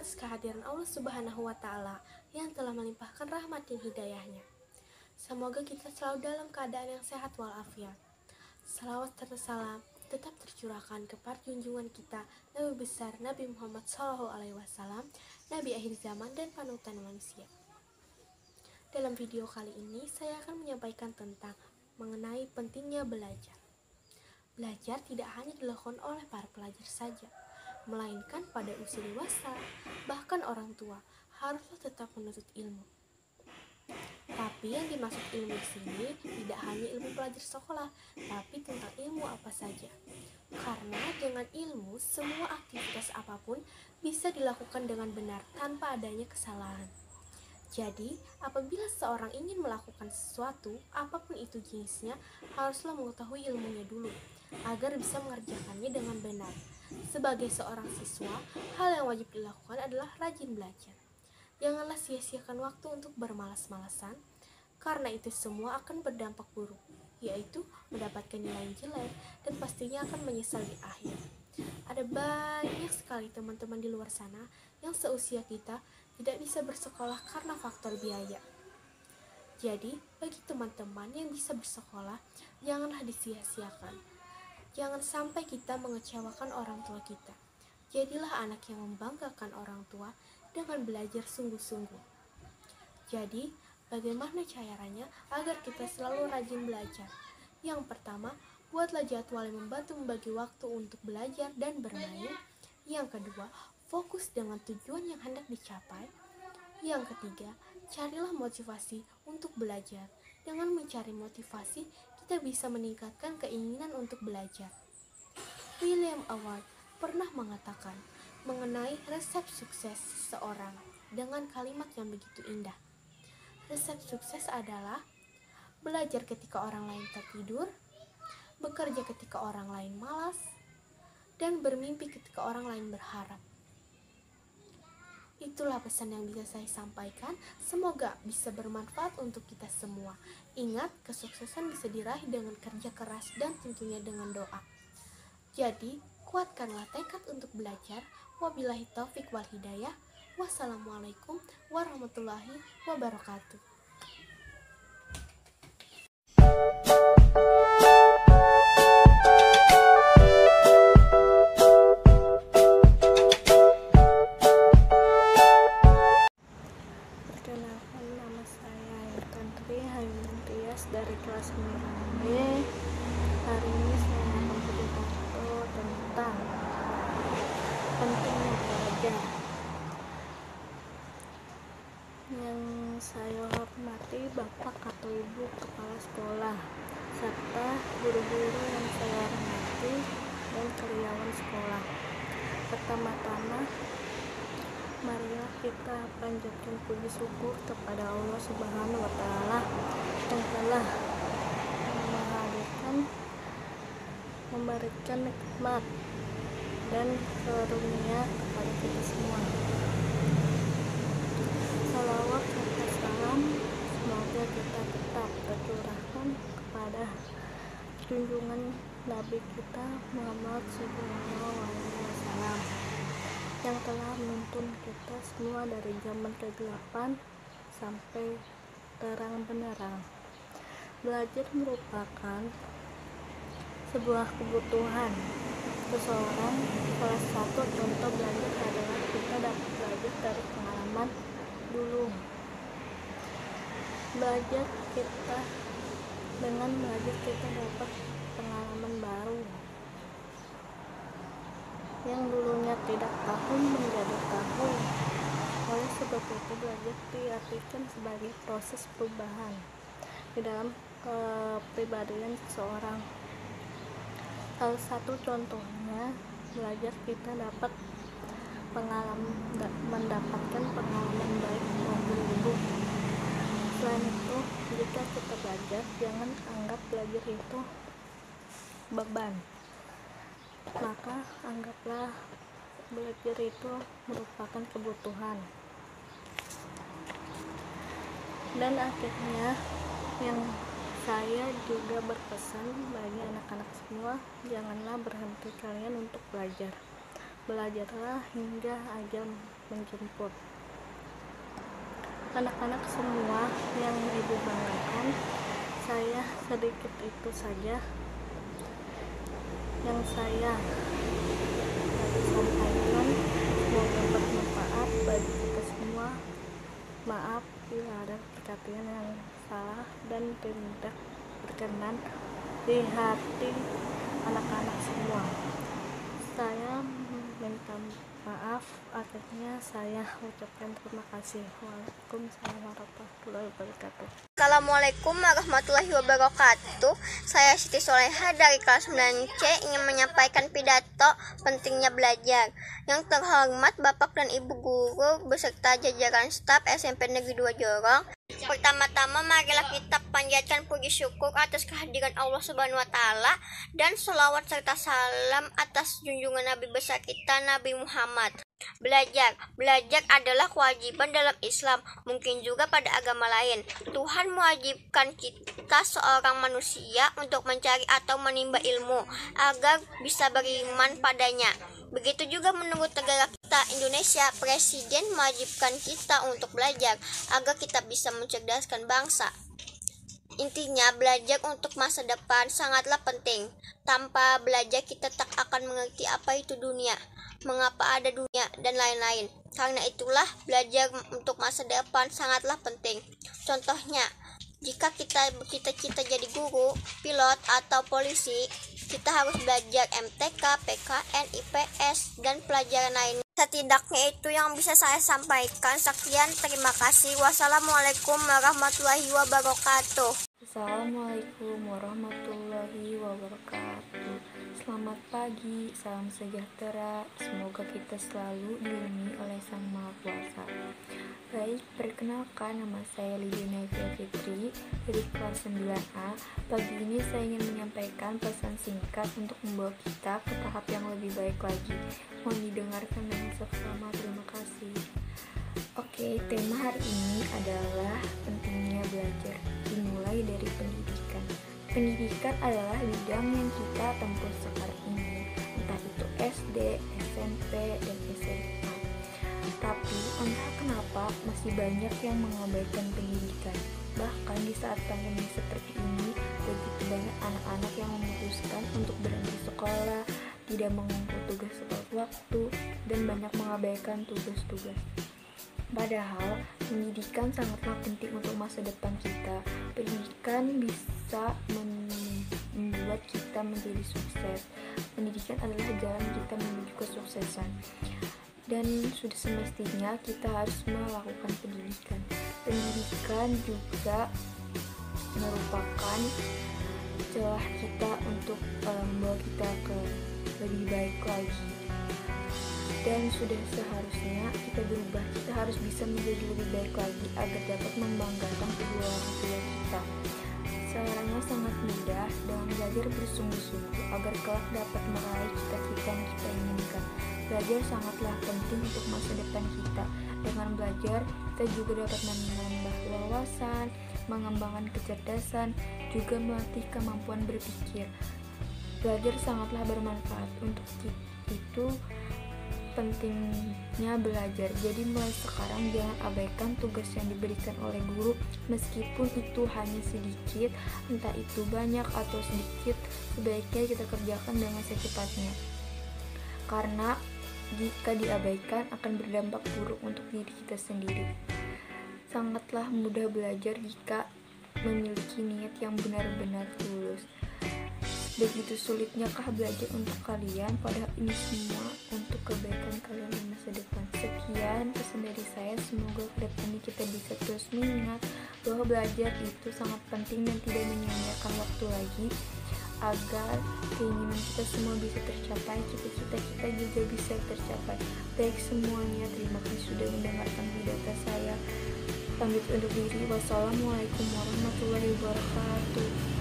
atas kehadiran Allah Subhanahu wa Ta'ala yang telah melimpahkan rahmat dan hidayahnya. Semoga kita selalu dalam keadaan yang sehat walafiat. Salawat serta salam tetap tercurahkan kepada junjungan kita Nabi besar Nabi Muhammad SAW, Nabi akhir zaman dan panutan manusia. Dalam video kali ini saya akan menyampaikan tentang mengenai pentingnya belajar. Belajar tidak hanya dilakukan oleh para pelajar saja, melainkan pada usia dewasa, bahkan orang tua haruslah tetap menuntut ilmu. Tapi yang dimaksud ilmu di sini tidak hanya ilmu pelajar sekolah, tapi tentang ilmu apa saja. Karena dengan ilmu, semua aktivitas apapun bisa dilakukan dengan benar tanpa adanya kesalahan. Jadi, apabila seorang ingin melakukan sesuatu, apapun itu jenisnya, haruslah mengetahui ilmunya dulu, agar bisa mengerjakannya dengan benar. Sebagai seorang siswa, hal yang wajib dilakukan adalah rajin belajar. Janganlah sia-siakan waktu untuk bermalas-malasan, karena itu semua akan berdampak buruk, yaitu mendapatkan nilai jelek dan pastinya akan menyesal di akhir. Ada banyak sekali teman-teman di luar sana yang seusia kita tidak bisa bersekolah karena faktor biaya. Jadi, bagi teman-teman yang bisa bersekolah, janganlah disia-siakan. Jangan sampai kita mengecewakan orang tua kita. Jadilah anak yang membanggakan orang tua dengan belajar sungguh-sungguh. Jadi, bagaimana caranya agar kita selalu rajin belajar? Yang pertama, buatlah jadwal yang membantu membagi waktu untuk belajar dan bermain. Yang kedua, fokus dengan tujuan yang hendak dicapai. Yang ketiga, carilah motivasi untuk belajar. Dengan mencari motivasi, kita bisa meningkatkan keinginan untuk belajar. William Award pernah mengatakan mengenai resep sukses seseorang dengan kalimat yang begitu indah. Resep sukses adalah belajar ketika orang lain tertidur, bekerja ketika orang lain malas, dan bermimpi ketika orang lain berharap. Itulah pesan yang bisa saya sampaikan. Semoga bisa bermanfaat untuk kita semua. Ingat, kesuksesan bisa diraih dengan kerja keras dan tentunya dengan doa. Jadi, kuatkanlah tekad untuk belajar. Wabillahi taufik wal hidayah. Wassalamualaikum warahmatullahi wabarakatuh. Perkenalkan, nama saya Tantri Hayuntias dari kelas 9B. Hari ini saya akan berbicara tentang pentingnya belajar. Yang saya hormati Bapak atau Ibu Kepala Sekolah, serta guru-guru yang saya hormati dan karyawan sekolah. Pertama-tama, marilah kita panjatkan puji syukur kepada Allah Subhanahu wa Ta'ala yang telah memberikan nikmat dan karunia kepada kita semua. Salawat serta salam semoga kita tetap tercurahkan kepada junjungan Nabi kita Muhammad SAW yang telah menuntun kita semua dari zaman kegelapan sampai terang benderang. Belajar merupakan sebuah kebutuhan seseorang. Salah satu contoh belajar adalah kita dapat belajar dari pengalaman dulu. Dengan belajar kita dapat pengalaman baru. Yang dulunya tidak tahu menjadi tahu. Oleh sebab itu, belajar diartikan sebagai proses perubahan di dalam kepribadian seseorang. Salah satu contohnya, belajar kita dapat mendapatkan pengalaman baik maupun buruk. Selain itu, jika kita belajar, jangan anggap belajar itu beban. Maka anggaplah belajar itu merupakan kebutuhan. Dan akhirnya, yang saya juga berpesan bagi anak-anak semua, janganlah berhenti kalian untuk belajar. Belajarlah hingga ajal menjemput. Anak-anak semua yang ibu banggakan, saya sedikit itu saja yang saya sampaikan. Semoga bermanfaat bagi kita semua. Maaf bila ada perkataan yang salah dan tidak berkenan di hati anak-anak semua. Saya minta maaf, akhirnya saya ucapkan terima kasih. Waalaikumsalam warahmatullahi wabarakatuh. Assalamualaikum warahmatullahi wabarakatuh. Saya Siti Soleha dari kelas 9C ingin menyampaikan pidato pentingnya belajar. Yang terhormat Bapak dan Ibu guru beserta jajaran staf SMP Negeri 2 Jorong. Pertama-tama marilah kita panjatkan puji syukur atas kehadiran Allah Subhanahu wa taala dan sholawat serta salam atas junjungan Nabi besar kita Nabi Muhammad. Belajar adalah kewajiban dalam Islam, mungkin juga pada agama lain. Tuhan mewajibkan kita seorang manusia untuk mencari atau menimba ilmu agar bisa beriman padanya. Begitu juga menurut negara kita Indonesia, Presiden mewajibkan kita untuk belajar agar kita bisa mencerdaskan bangsa. Intinya, belajar untuk masa depan sangatlah penting. Tanpa belajar kita tak akan mengerti apa itu dunia, mengapa ada dunia, dan lain-lain. Karena itulah belajar untuk masa depan sangatlah penting. Contohnya, jika kita bercita-cita jadi guru, pilot, atau polisi, kita harus belajar MTK, PKN, IPS, dan pelajaran lain. Setidaknya itu yang bisa saya sampaikan. Sekian, terima kasih. Wassalamualaikum warahmatullahi wabarakatuh. Assalamualaikum warahmatullahi wabarakatuh. Selamat pagi, salam sejahtera. Semoga kita selalu dilindungi oleh Sang Maha Kuasa. Baik, perkenalkan, nama saya Lydia Navia Fitri dari kelas 9A. Pagi ini saya ingin menyampaikan pesan singkat untuk membawa kita ke tahap yang lebih baik lagi. Mohon didengarkan dengan seksama. Terima kasih. Oke, tema hari ini adalah pentingnya belajar, dimulai dari pendidikan. Pendidikan adalah bidang yang kita tempuh sekarang ini, entah itu SD, SMP, dan SMA. Tapi entah kenapa masih banyak yang mengabaikan pendidikan. Bahkan di saat pandemi seperti ini, begitu banyak anak-anak yang memutuskan untuk berhenti sekolah, tidak mengumpul tugas tepat waktu, dan banyak mengabaikan tugas-tugas. Padahal pendidikan sangatlah penting untuk masa depan kita. Pendidikan bisa membuat kita menjadi sukses. Pendidikan adalah jalan kita menuju kesuksesan. Dan sudah semestinya kita harus melakukan pendidikan. Pendidikan juga merupakan celah kita untuk membawa kita ke lebih baik lagi. Dan sudah seharusnya kita berubah. Kita harus bisa menjadi lebih baik lagi agar dapat membanggakan kedua orang tua kita. Caranya sangat mudah, dengan belajar bersungguh-sungguh agar kelak dapat meraih cita-cita yang kita inginkan. Belajar sangatlah penting untuk masa depan kita. Dengan belajar, kita juga dapat menambah wawasan, mengembangkan kecerdasan, juga melatih kemampuan berpikir. Belajar sangatlah bermanfaat. Untuk itu pentingnya belajar. Jadi mulai sekarang jangan abaikan tugas yang diberikan oleh guru, meskipun itu hanya sedikit, entah itu banyak atau sedikit, sebaiknya kita kerjakan dengan secepatnya. Karena jika diabaikan akan berdampak buruk untuk diri kita sendiri. Sangatlah mudah belajar jika memiliki niat yang benar-benar tulus. Begitu sulitnyakah belajar untuk kalian? Padahal ini semua untuk kebaikan kalian di masa depan. Sekian pesan dari saya. Semoga kedepannya kita bisa terus mengingat bahwa belajar itu sangat penting dan tidak menyia-nyiakan waktu lagi, agar keinginan kita semua bisa tercapai, cita-cita kita juga bisa tercapai. Baik semuanya, terima kasih sudah mendengarkan pidato saya. Pamit undur diri. Wassalamualaikum warahmatullahi wabarakatuh.